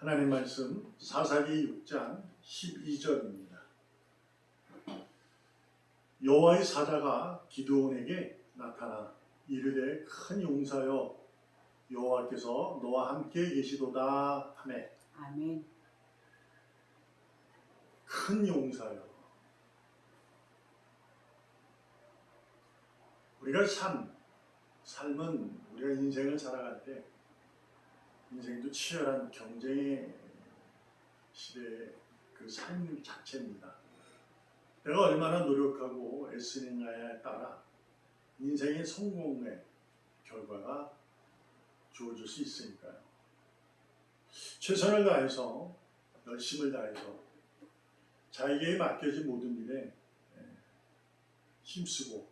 하나님 말씀 사사기 6장 12절입니다. 여호와의 사자가 기드온에게 나타나 이르되 큰 용사여 여호와께서 너와 함께 계시도다 하매. 아멘. 큰 용사여. 우리가 삶은 우리가 인생을 살아갈 때 인생도 치열한 경쟁의 시대의 그 삶 자체입니다. 내가 얼마나 노력하고 애쓰느냐에 따라 인생의 성공의 결과가 주어질 수 있으니까요. 최선을 다해서 열심을 다해서 자에게 맡겨진 모든 일에 힘쓰고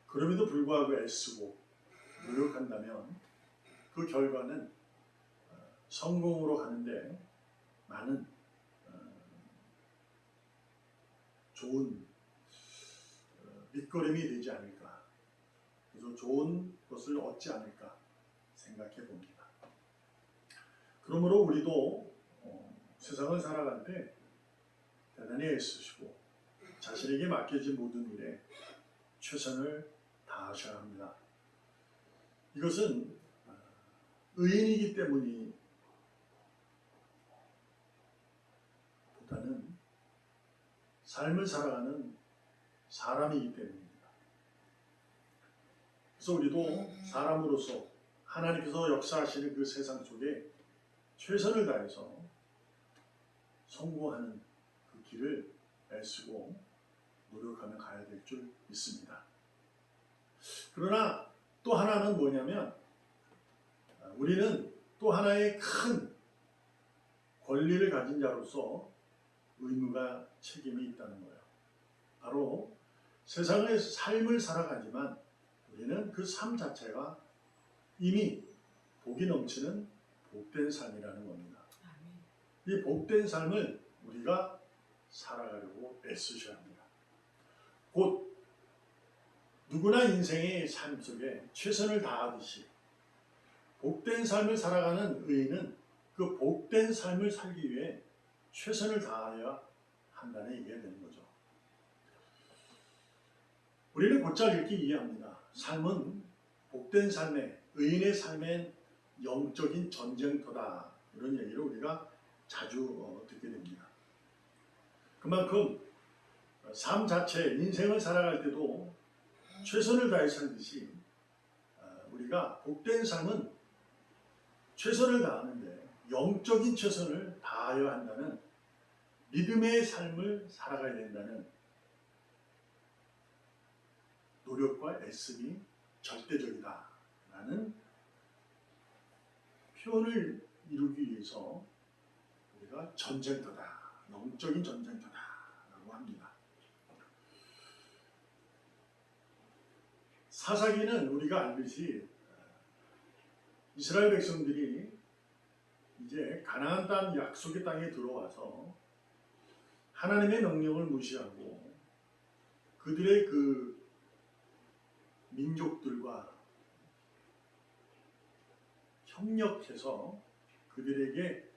그럼에도 불구하고 애쓰고 노력한다면 그 결과는 성공으로 가는데 많은 좋은 밑거름이 되지 않을까, 그래서 좋은 것을 얻지 않을까 생각해 봅니다. 그러므로 우리도 세상을 살아갈 때 대단히 애쓰시고 자신에게 맡겨진 모든 일에 최선을 다하셔야 합니다. 이것은 의인이기 때문이 보다는 삶을 살아가는 사람이기 때문입니다. 그래서 우리도 사람으로서 하나님께서 역사하시는 그 세상 속에 최선을 다해서 성공하는 그 길을 애쓰고 노력하며 가야 될 줄 믿습니다. 그러나 또 하나는 뭐냐면 우리는 또 하나의 큰 권리를 가진 자로서 의무가 책임이 있다는 거예요. 바로 세상의 삶을 살아가지만 우리는 그 삶 자체가 이미 복이 넘치는 복된 삶이라는 겁니다. 이 복된 삶을 우리가 살아가려고 애쓰셔야 합니다. 곧 누구나 인생의 삶 속에 최선을 다하듯이 복된 삶을 살아가는 의인은 그 복된 삶을 살기 위해 최선을 다해야 한다는 얘기가 되는 거죠. 우리는 곧잘 읽기 이해합니다. 삶은 복된 삶의, 의인의 삶의 영적인 전쟁터다. 이런 얘기를 우리가 자주 듣게 됩니다. 그만큼 삶 자체, 인생을 살아갈 때도 최선을 다해 살듯이 우리가 복된 삶은 최선을 다하는데 영적인 최선을 다하여야 한다는 믿음의 삶을 살아가야 된다는 노력과 애씀이 절대적이다라는 표현을 이루기 위해서 우리가 전쟁터다, 영적인 전쟁터다라고 합니다. 사사기는 우리가 알듯이 이스라엘 백성들이 이제 가나안 땅 약속의 땅에 들어와서 하나님의 명령을 무시하고 그들의 그 민족들과 협력해서 그들에게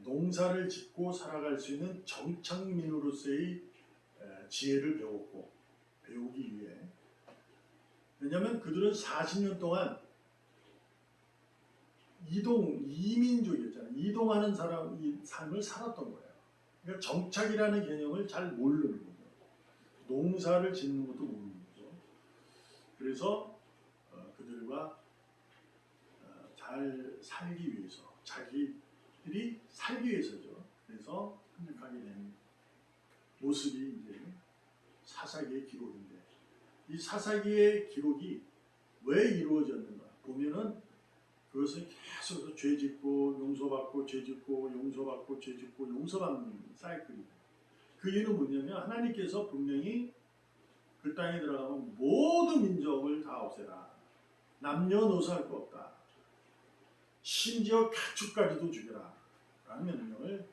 농사를 짓고 살아갈 수 있는 정착민으로서의 지혜를 배우기 위해, 왜냐하면 그들은 40년 동안 이민족이었잖아요. 이동하는 삶을 살았던 거예요. 그러니까 정착이라는 개념을 잘 모르는 거죠. 농사를 짓는 것도 모르는 거죠. 그래서 그들과 잘 살기 위해서, 자기들이 살기 위해서죠. 그래서 협력하게 된 모습이 이제 사사기의 기록인데, 이 사사기의 기록이 왜 이루어졌는가 보면은 그것은 계속 죄짓고 용서받고 죄짓고 용서받고 죄짓고 용서받는 사이클입니다. 그 이유는 뭐냐면 하나님께서 분명히 그 땅에 들어가면 모든 민족을 다 없애라. 남녀노소 할 거 없다. 심지어 가축까지도 죽여라. 라는 명령을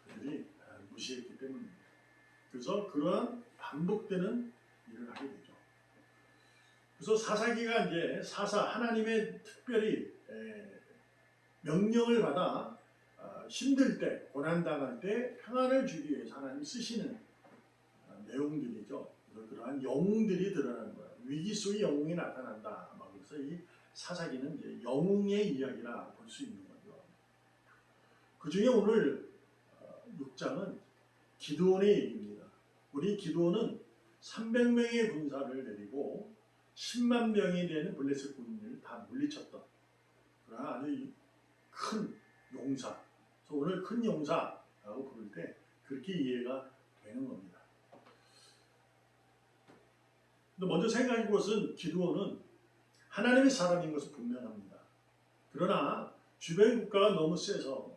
그들이 무시했기 때문입니다. 그래서 그러한 반복되는 일을 하게 되죠. 그래서 사사기가 이제 하나님의 특별히 명령을 받아 힘들 때, 고난당할 때 평안을 주기 위해서 하나님 쓰시는 내용들이죠. 그러한 영웅들이 드러나는 거예요. 위기 속에 영웅이 나타난다. 그래서 이 사사기는 이제 영웅의 이야기라 볼 수 있는 거죠. 그 중에 오늘 6장은 기드온의 얘기입니다. 우리 기드온은 300명의 군사를 내리고 10만 명이 되는 블레셋 군인을 다 물리쳤던 그런 아주 큰 용사. 그래서 오늘 큰 용사라고 부를 때 그렇게 이해가 되는 겁니다. 근데 먼저 생각해 것은 기드온은 하나님의 사람인 것은 분명합니다. 그러나 주변 국가가 너무 세서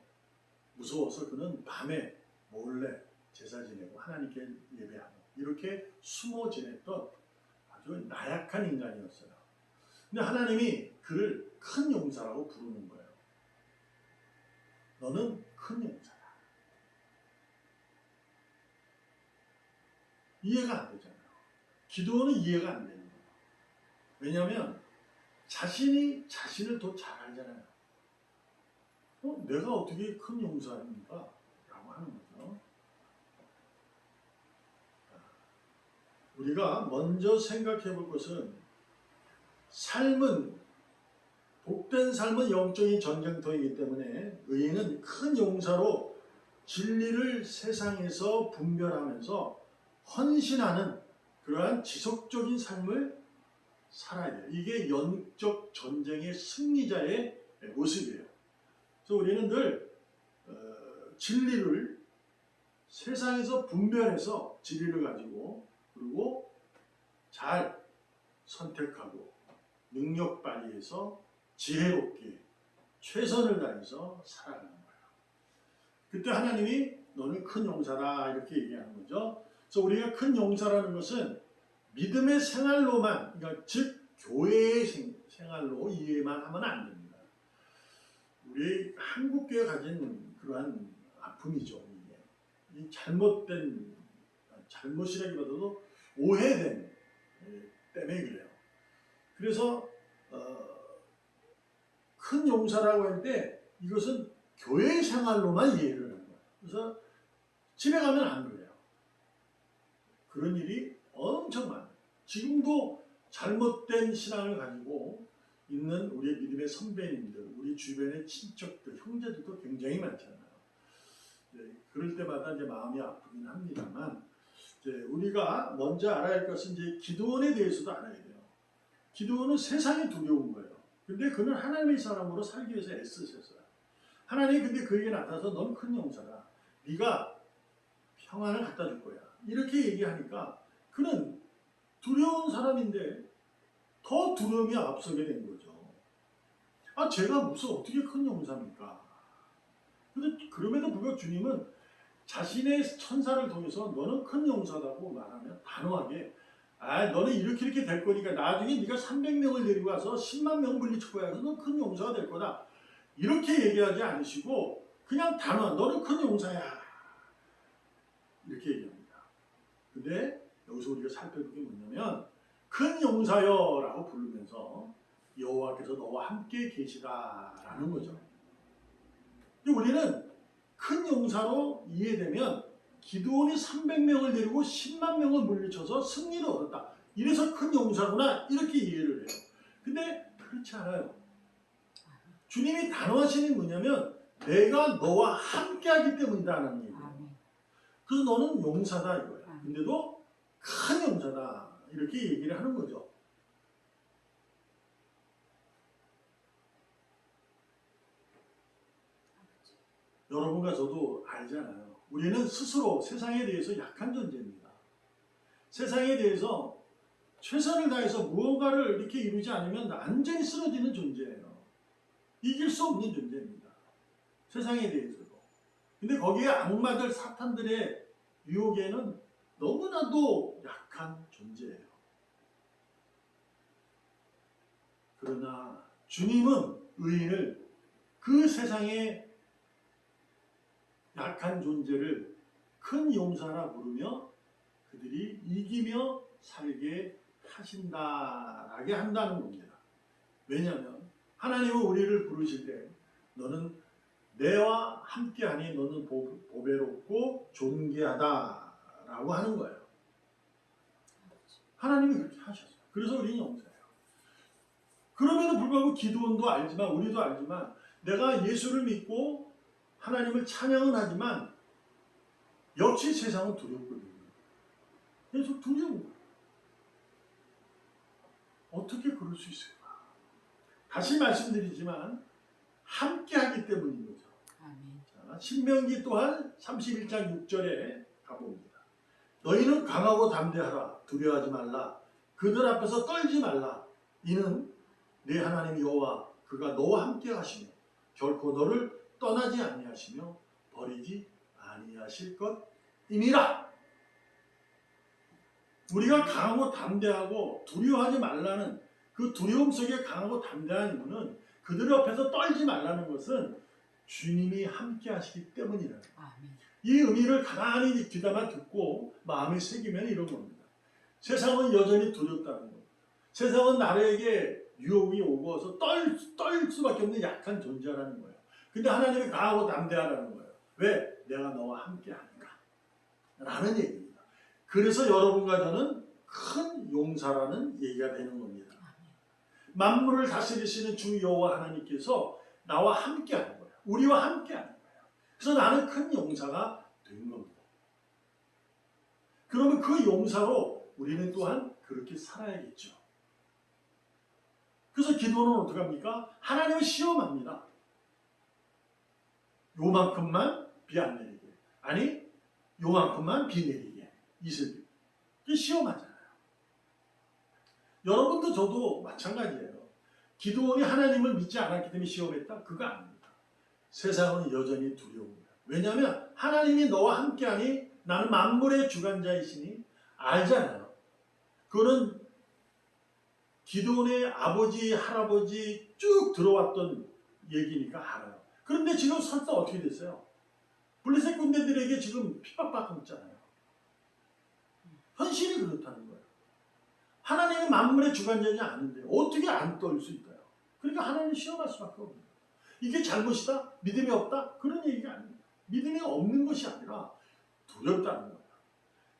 무서워서 그는 밤에 몰래 제사 지내고 하나님께 예배하고 이렇게 숨어 지냈던 아주 나약한 인간이었어요. 근데 하나님이 그를 큰 용사라고 부르는 거예요. 너는 큰 용사다. 이해가 안 되잖아요. 기도는 이해가 안 되는 거예요. 왜냐하면 자신이 자신을 더 잘 알잖아요. 내가 어떻게 큰 용사입니까? 라고 하는 거죠. 우리가 먼저 생각해 볼 것은 삶은 복된 삶은 영적인 전쟁터이기 때문에 의인은 큰 용사로 진리를 세상에서 분별하면서 헌신하는 그러한 지속적인 삶을 살아야 돼요. 이게 영적 전쟁의 승리자의 모습이에요. 그래서 우리는 늘 진리를 세상에서 분별해서 진리를 가지고 그리고 잘 선택하고 능력 발휘해서 지혜롭게 최선을 다해서 살아가는 거예요. 그때 하나님이 너는 큰 용사다 이렇게 얘기하는 거죠. 그래서 우리가 큰 용사라는 것은 믿음의 생활로만, 그러니까 즉 교회의 생활로 이해만 하면 안 됩니다. 우리 한국교회가 가진 그러한 아픔이죠. 이 잘못이라기보다도 오해된 때문에 그래요. 그래서 큰 용사라고 할 때 이것은 교회 생활로만 이해를 하는 거예요. 그래서 집에 가면 안 그래요. 그런 일이 엄청 많아요. 지금도 잘못된 신앙을 가지고 있는 우리의 믿음의 선배님들, 우리 주변의 친척들, 형제들도 굉장히 많잖아요. 그럴 때마다 이제 마음이 아프긴 합니다만, 우리가 먼저 알아야 할 것은 이제 기드온에 대해서도 알아야 돼요. 기드온은 세상이 두려운 거예요. 근데 그는 하나님의 사람으로 살기 위해서 애쓰셨어요. 하나님이 근데 그에게 나타나서 넌 큰 용사다. 네가 평안을 갖다 줄 거야. 이렇게 얘기하니까 그는 두려운 사람인데 더 두려움이 앞서게 된 거죠. 제가 무슨 어떻게 큰 용사입니까? 근데 그럼에도 불구하고 주님은 자신의 천사를 통해서 너는 큰 용사다고 말하면 단호하게 너는 이렇게 될 거니까 나중에 네가 300명을 데리고 와서 10만 명 물리칠 거야. 그래서 넌 큰 용사가 될 거다. 이렇게 얘기하지 않으시고 그냥 단호한 너는 큰 용사야. 이렇게 얘기합니다. 근데 여기서 우리가 살펴볼 게 뭐냐면 큰 용사여 라고 부르면서 여호와께서 너와 함께 계시다라는 거죠. 우리는 큰 용사로 이해되면 기드온이 300명을 데리고 10만 명을 물리쳐서 승리를 얻었다. 이래서 큰 용사구나 이렇게 이해를 해요. 근데 그렇지 않아요. 주님이 단호하시는 뭐냐면 내가 너와 함께하기 때문이다라는 얘기예요. 그래서 너는 용사다 이거예요. 근데도 큰 용사다 이렇게 얘기를 하는 거죠. 여러분과 저도 알잖아요. 우리는 스스로 세상에 대해서 약한 존재입니다. 세상에 대해서 최선을 다해서 무언가를 이렇게 이루지 않으면 완전히 쓰러지는 존재예요. 이길 수 없는 존재입니다. 세상에 대해서도. 근데 거기에 악마들, 사탄들의 유혹에는 너무나도 약한 존재예요. 그러나 주님은 의인을 그 세상에 약한 존재를 큰 용사라 부르며 그들이 이기며 살게 하신다라게 한다는 겁니다. 왜냐하면 하나님은 우리를 부르실 때 너는 내와 함께하니 너는 보배롭고 존귀하다라고 하는 거예요. 하나님이 그렇게 하셨어요. 그래서 우리는 용서해요. 그럼에도 불구하고 기도원도 알지만 우리도 알지만 내가 예수를 믿고 하나님을 찬양은 하지만 역시 세상은 두렵거든요. 그래서 두려운 거예요. 어떻게 그럴 수 있을까? 다시 말씀드리지만 함께하기 때문인 거죠. 아멘. 자, 신명기 또한 31장 6절에 가봅니다. 너희는 강하고 담대하라. 두려워하지 말라. 그들 앞에서 떨지 말라. 이는 네 하나님 여호와 그가 너와 함께 하시며 결코 너를 떠나지 아니하시며 버리지 아니하실 것이니라. 우리가 강하고 담대하고 두려워하지 말라는 그 두려움 속에 강하고 담대한 이유는 그들 앞에서 떨지 말라는 것은 주님이 함께 하시기 때문이라는 거예요. 아멘. 이 의미를 가만히 귀담아 듣고 마음에 새기면 이런 겁니다. 세상은 여전히 두렵다는 겁니다. 세상은 나에게 유혹이 오고서 떨 수밖에 없는 약한 존재라는 거예요. 근데 하나님이 강하고 담대하라는 거예요. 왜? 내가 너와 함께 하니까. 라는 얘기입니다. 그래서 여러분과 저는 큰 용사라는 얘기가 되는 겁니다. 만물을 다스리시는 주 여호와 하나님께서 나와 함께 하는 거예요. 우리와 함께 하는 거예요. 그래서 나는 큰 용사가 된 겁니다. 그러면 그 용사로 우리는 또한 그렇게 살아야겠죠. 그래서 기도는 어떻게 합니까? 하나님을 시험합니다. 요만큼만 비 안 내리게. 아니, 요만큼만 비 내리게. 이슬비. 이게 시험하잖아요. 여러분도 저도 마찬가지예요. 기도원이 하나님을 믿지 않았기 때문에 시험했다? 그거 아닙니다. 세상은 여전히 두려운 거예요. 왜냐하면 하나님이 너와 함께하니 나는 만물의 주관자이시니 알잖아요. 그거는 기도원의 아버지, 할아버지 쭉 들어왔던 얘기니까 알아요. 그런데 지금 설사 어떻게 됐어요? 블레셋 군대들에게 지금 핍박받고 있잖아요. 현실이 그렇다는 거예요. 하나님은 만물의 주관자이 아닌데 어떻게 안 떨 수 있어요? 그러니까 하나님을 시험할 수밖에 없는 거예요. 이게 잘못이다? 믿음이 없다? 그런 얘기가 아닙니다. 믿음이 없는 것이 아니라 두렵다는 거예요.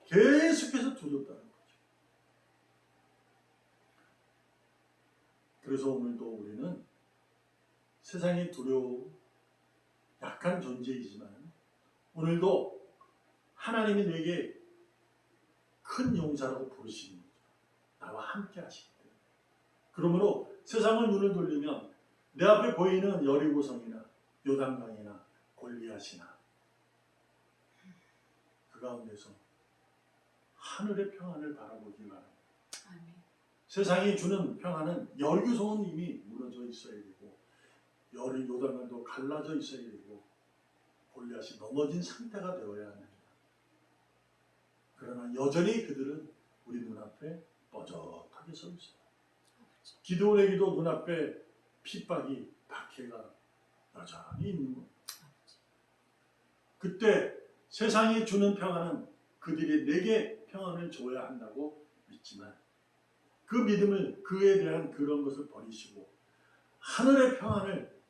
계속해서 두렵다는 거죠. 그래서 오늘도 우리는 세상이 두려워 약한 존재이지만 오늘도 하나님이 내게 큰 용사라고 부르시는 거죠. 나와 함께 하시기 때문에. 그러므로 세상을 눈을 돌리면 내 앞에 보이는 여리고성이나 요단강이나 골리앗이나 그 가운데서 하늘의 평안을 바라보기 바랍니다. 아멘. 세상이 주는 평안은 여리고성은 이미 무너져 있어야 되고 요단강도 갈라져 있어야 되고 골리앗이 넘어진 상태가 되어야 합니다. 그러나 여전히 그들은 우리 눈앞에 뻐젓하게 서 있어요. 기도원에게도 눈앞에 핍박이 박해가 여전히 있는 겁니다. 그때 세상이 주는 평안은 그들이 내게 평안을 줘야 한다고 믿지만 그 믿음을 그에 대한 그런 것을 버리시고 하늘의 평안을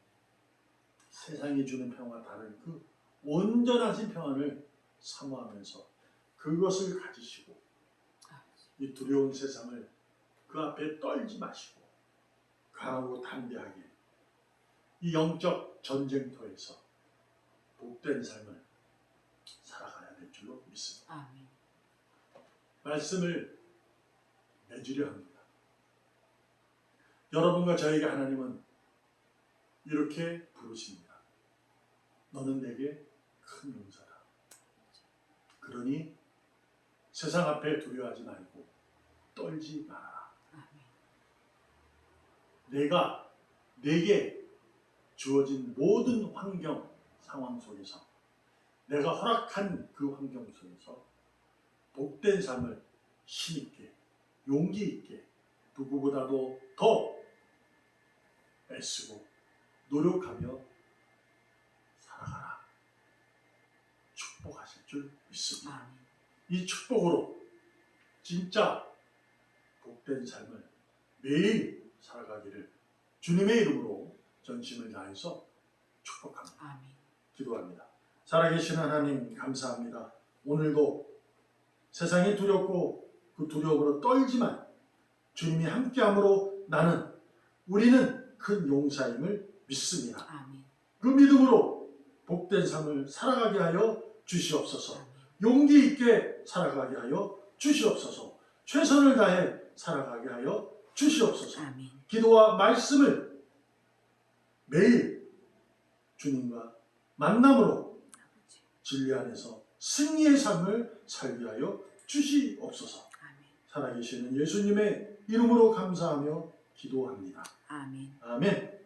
세상이 주는 평안과 다른 그 온전하신 평안을 사모하면서 그것을 가지시고 이 두려운 세상을 그 앞에 떨지 마시고 강하고 담대하게 이 영적 전쟁터에서 복된 삶을 살아가야 될 줄로 믿습니다. 아멘. 말씀을 맺으려 합니다. 여러분과 저에게 하나님은 이렇게 부르십니다. 너는 내게 큰 용사다. 그러니 세상 앞에 두려워하지 말고 떨지 마라. 내가 내게 주어진 모든 환경, 상황 속에서 내가 허락한 그 환경 속에서 복된 삶을 힘있게, 용기 있게 누구보다도 더 애쓰고 노력하며 살아가라. 축복하실 줄 믿습니다. 아멘. 이 축복으로 진짜 복된 삶을 매일 살아가기를 주님의 이름으로 전심을 다해서 축복합니다. 아멘. 기도합니다. 살아계신 하나님 감사합니다. 오늘도 세상이 두렵고 그 두려움으로 떨지만 주님이 함께함으로 우리는 큰 용사임을 믿습니다. 아멘. 그 믿음으로 복된 삶을 살아가게 하여 주시옵소서. 아멘. 용기 있게 살아가게 하여 주시옵소서. 최선을 다해 살아가게 하여 주시옵소서. 아멘. 기도와 말씀을 매일 주님과 만남으로 아버지. 진리 안에서 승리의 삶을 살게 하여 주시옵소서. 아멘. 살아계시는 예수님의 이름으로 감사하며 기도합니다. 아멘. 아멘.